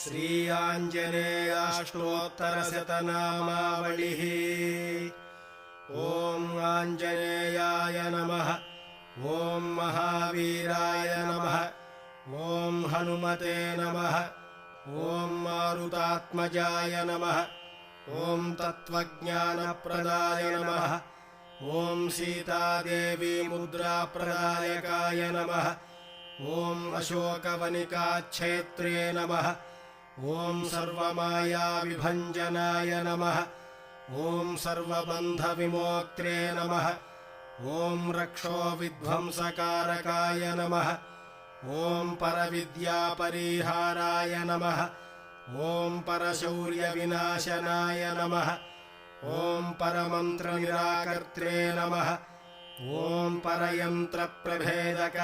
श्री आञ्जनेयाष्टोत्तरशतनामावलिः। ॐ आञ्जनेयाय नमः। ॐ महावीराय नमः। ॐ हनुमते नमः। ॐ मारुतात्मजाय नमः। ॐ तत्त्वज्ञानप्रदाय नमः। ॐ सीतादेवी मुद्राप्रदायकाय नमः। ॐ अशोकवनिकाच्छेत्रे नमः। ॐ सर्वमायाविभञ्जनाय नमः। ॐ सर्वबन्धविमोक्त्रे नमः। ॐ रक्षोविध्वंसकारकाय नमः। ॐ परविद्यापरिहाराय नमः। ॐ परशौर्यविनाशनाय नमः। ॐ परमन्त्रनिराकर्त्रे नमः। ॐ परयन्त्रप्रभेदक